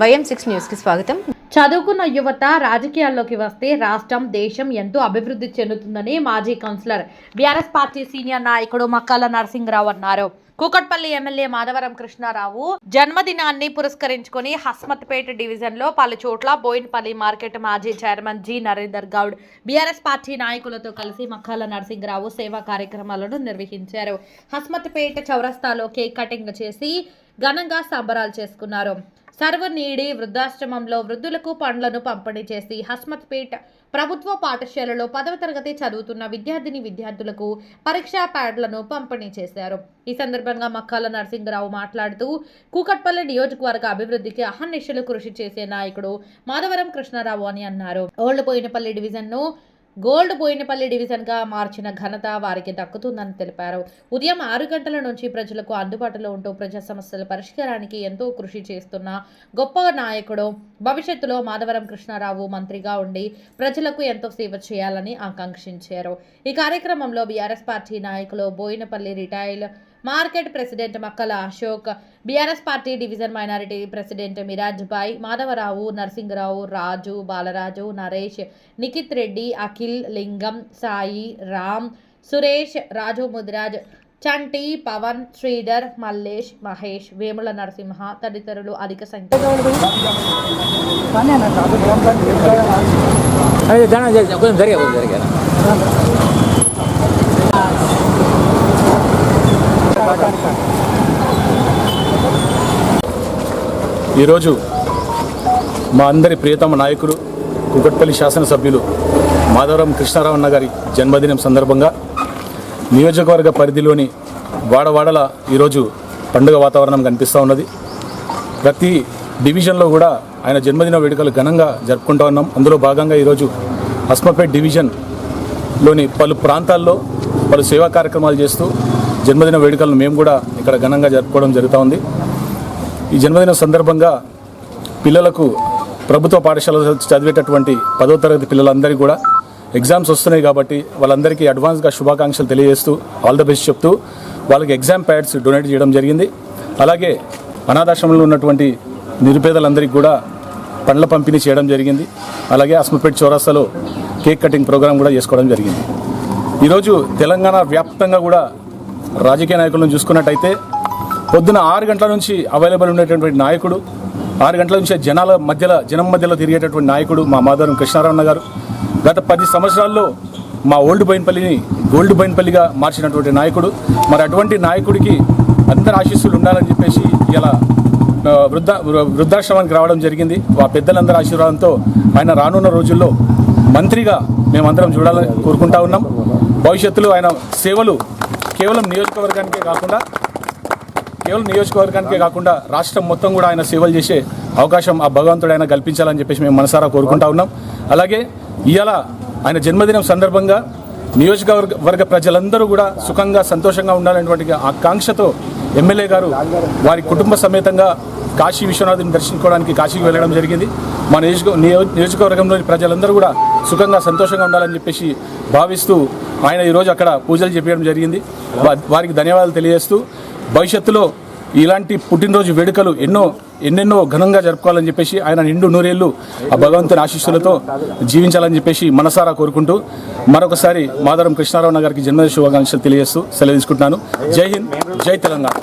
YM6 news కి స్వాగతం. చదువుకున్న యువత రాజకీయాల్లోకి వస్తే రాష్ట్రం దేశం ఎంతో అభివృద్ధి చెందుతుందని మాజీ కౌన్సిలర్ బీఆర్ఎస్ పార్టీ సీనియర్ నాయకుడు మక్కాల నరసింగరావు అన్నారు. కూకట్పల్లి ఎమ్మెల్యే మాధవరం కృష్ణారావు జన్మదినాన్ని పురస్కరించుకుని హస్మత్పేట డివిజన్లో పలు చోట్ల బోయినపల్లి మార్కెట్ మాజీ chairman G Narender Goud BRS party నాయకులతో కలిసి మక్కాల నరసింగరావు సేవా కార్యక్రమాలను నిర్వహించారు. హస్మత్పేట చౌరస్తాలో కేక్ కటింగ్ చేసి ఘనంగా సంబరాలు చేసుకున్నారు. సర్వనీడి వృద్ధాశ్రమంలో వృద్ధులకు పండ్లను పంపిణీ చేసి హస్మత్పేట ప్రభుత్వ పాఠశాలలో 10వ తరగతి చదువుతున్న విద్యార్థులకు పరీక్షా ప్యాడ్లను పంపిణీ చేశారు. ఈ సందర్భంగా మక్కాల నరసింగరావు మాట్లాడుతూ కూకట్పల్లి నియోజకవర్గ అభివృద్ధికి అహర్నిశలు కృషి చేసే నాయకుడు మాధవరం కృష్ణారావు అని అన్నారు. గోల్డ్ బోయినపల్లి డివిజన్గా మార్చిన ఘనత వారికి దక్కుతుందని తెలిపారు. ఉదయం 6 గంటల నుంచి ప్రజలకు అందుబాటులో ఉంటూ ప్రజా సమస్యల పరిష్కారానికి ఎంతో కృషి చేస్తున్న గొప్ప నాయకుడు. భవిష్యత్తులో మాధవరం కృష్ణారావు మంత్రిగా ఉండి ప్రజలకు ఎంతో సేవ చేయాలని ఆకాంక్షించారు. ఈ కార్యక్రమంలో బీఆర్ఎస్ పార్టీ నాయకులు Boinapalli retail market president Makkala Ashok, BRS party division minority president Miraj Bhai, Madhavarao, Narasingarao, Raju, Balaraju, Naresh, Nikhit Reddy, Akhil, Lingam, Sai, Ram, Suresh, రాజు ముదిరాజ్, చంటి, పవన్, శ్రీధర్, మల్లేష్, మహేష్, వేముల నరసింహ తదితరులు అధిక సంఖ్యలో ఈరోజు మా అందరి ప్రియతమ నాయకుడు కూకట్పల్లి శాసనసభ్యులు మాధవరం కృష్ణారావు అన్న గారి జన్మదినం సందర్భంగా నియోజకవర్గ పరిధిలోని వాడవాడల ఈరోజు పండుగ వాతావరణం కనిపిస్తూ ఉన్నది. ప్రతి డివిజన్లో కూడా ఆయన జన్మదిన వేడుకలు ఘనంగా జరుపుకుంటూ ఉన్నాం. అందులో భాగంగా ఈరోజు హస్మపేట్ డివిజన్లోని పలు ప్రాంతాల్లో పలు సేవా కార్యక్రమాలు చేస్తూ జన్మదిన వేడుకలను మేము కూడా ఇక్కడ ఘనంగా జరుపుకోవడం జరుగుతూ ఉంది. ఈ జన్మదినం సందర్భంగా పిల్లలకు ప్రభుత్వ పాఠశాలలో చదివేటటువంటి 10వ తరగతి పిల్లలందరికీ కూడా ఎగ్జామ్స్ వస్తున్నాయి కాబట్టి వాళ్ళందరికీ అడ్వాన్స్గా శుభాకాంక్షలు తెలియజేస్తూ ఆల్ ద బెస్ట్ చెప్తూ వాళ్ళకి ఎగ్జామ్ ప్యాడ్స్ డొనేట్ చేయడం జరిగింది. అలాగే అనాథాశ్రమంలో ఉన్నటువంటి నిరుపేదలందరికీ కూడా పండ్ల పంపిణీ చేయడం జరిగింది. అలాగే హస్మపేట్ చౌరస్తాలో కేక్ కటింగ్ ప్రోగ్రాం కూడా చేసుకోవడం జరిగింది. ఈరోజు తెలంగాణ వ్యాప్తంగా కూడా రాజకీయ నాయకులను చూసుకున్నట్టయితే పొద్దున 6 గంటల నుంచి అవైలబుల్ ఉండేటటువంటి నాయకుడు, 6 గంటల నుంచి జనం మధ్యలో తిరిగేటటువంటి నాయకుడు మా మాధవరం కృష్ణారావు గారు. గత 10 సంవత్సరాల్లో మా ఓల్డ్ బోయినపల్లిని గోల్డ్ బోయినపల్లిగా మార్చినటువంటి నాయకుడు. మరి అటువంటి నాయకుడికి అందరి ఆశీస్సులు ఉండాలని చెప్పేసి ఇలా వృద్ధాశ్రమానికి రావడం జరిగింది. ఆ పెద్దలందరి ఆశీర్వాదంతో ఆయన రానున్న రోజుల్లో మంత్రిగా మేమందరం చూడాలని కోరుకుంటా ఉన్నాం. భవిష్యత్తులో ఆయన సేవలు కేవలం నియోజకవర్గానికే కాకుండా రాష్ట్రం మొత్తం కూడా ఆయన సేవలు చేసే అవకాశం ఆ భగవంతుడు ఆయన కల్పించాలని చెప్పేసి మేము మనసారా కోరుకుంటా ఉన్నాం. అలాగే ఇవాళ ఆయన జన్మదినం సందర్భంగా నియోజకవర్గ ప్రజలందరూ కూడా సుఖంగా సంతోషంగా ఉండాలనేటువంటి ఆకాంక్షతో ఎమ్మెల్యే గారు వారి కుటుంబ సమేతంగా కాశీ విశ్వనాథుని దర్శించుకోవడానికి కాశీకి వెళ్ళడం జరిగింది. మా నియోజకవర్గంలోని ప్రజలందరూ కూడా సుఖంగా సంతోషంగా ఉండాలని చెప్పేసి భావిస్తూ ఆయన ఈరోజు అక్కడ పూజలు చేపించడం జరిగింది. వారికి ధన్యవాదాలు తెలియజేస్తూ భవిష్యత్తులో ఇలాంటి పుట్టినరోజు వేడుకలు ఎన్నెన్నో ఘనంగా జరుపుకోవాలని చెప్పేసి ఆయన నిండు నూరేళ్లు ఆ భగవంతుని ఆశీస్సులతో జీవించాలని చెప్పేసి మనసారా కోరుకుంటూ మరొకసారి మాధవరం కృష్ణారావు గారికి జన్మదిన శుభాకాంక్షలు తెలియజేస్తూ సెలవు తీసుకుంటున్నాను. జై హింద్, జై తెలంగాణ.